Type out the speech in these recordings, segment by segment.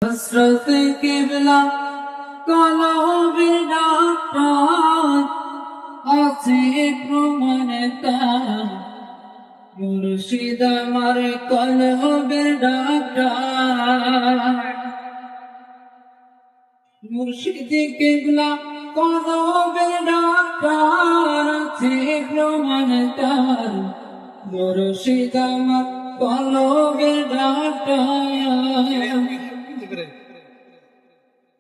হযরত কিবলা কলবে ডাক্তার আছে প্রমাণ তার, মুর্শিদ আমার কলবের ডাক্তার। মুর্শিদ কিবলা কলবের ডাক্তার আছে প্রমাণ তার, মুর্শিদ আমার কলবের ডাক্তার।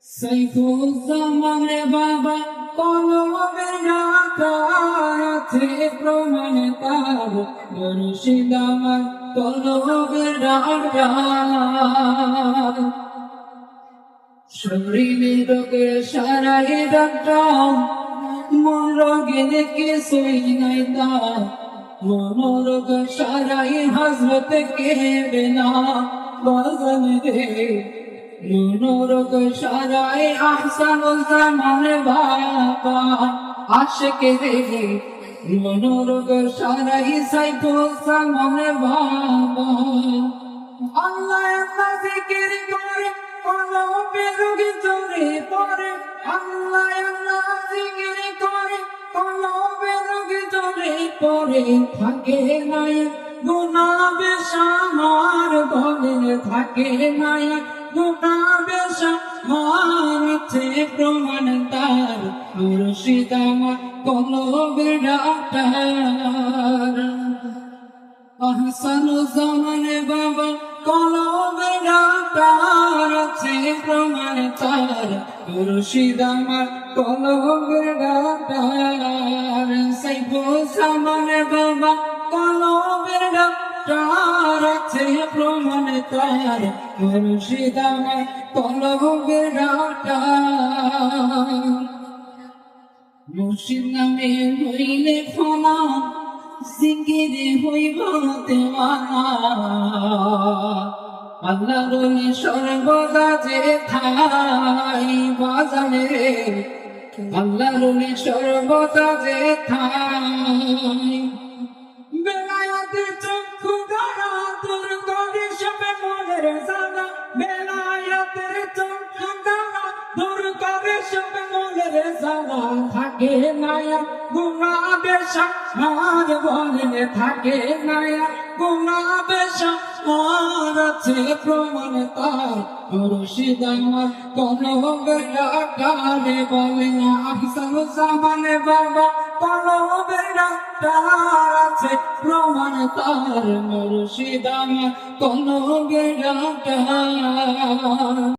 সাইফুজ্জামান বাবা কলবের ডাক্তার আছে প্রমাণ তার, মুর্শিদ আমার কলবের ডাক্তার। শরীরে রোগে সারাই ডাক্তার, মন রোগে কিছুই নাই তার, মনোরোগ সারাই হযরত কেবলা বাজান রে। মনোরোগ সারাই আহসানুজ্জামান বাবা আশিক রে, মনোরোগ সারাই সাইফুজ্জামান বাবা। আল্লাহ আল্লাহ জিকির করে কলবে রোগে চলে পড়ে, আল্লাহ আল্লাহ জিকির করে কলবে রোগে চলে পড়ে। থাকে নাই গুনাহ বেশামার বলে, থাকে নাই গুনাহ বেশামার আছে প্রমাণ তার, মুর্শিদ আমার কলবের ডাক্তার। আহসানুজ্জামান বাবা কলবের ডাক্তার আছে প্রমাণ তার, মুর্শিদ আমার কলবের ডাক্তার। সাইফুজ্জামান বাবা কলবের ডাক্তার আছে প্রমাণ তার, মুর্শিদ আমার কলবের ডাক্তার। মুর্শিদ নামে হইলে ফনা, জিকিরে হইব দেওয়ানা, আল্লাহর সর্বদা যে ঠাই বাজানে রে, আল্লাহর সর্বদা যে ঠাই। বেলায়েতের চক্ষু দ্বারা দূর করে সবে মনের জ্বালা, বেলায়েতের চক্ষু দ্বারা দূর করে সবে মনের জ্বালা। থাকে নাই গুনাহ বেশামার বলে, থাকে নাই গুনাহ বেশামার আছে প্রমাণ তার, মুর্শিদ আমার কলবের ডাক্তার বলে। আহসানুজ্জামান বাবা কলবের ডাক্তার আছে প্রমাণ তার, মুর্শিদ আমার কলবের ডাক্তার।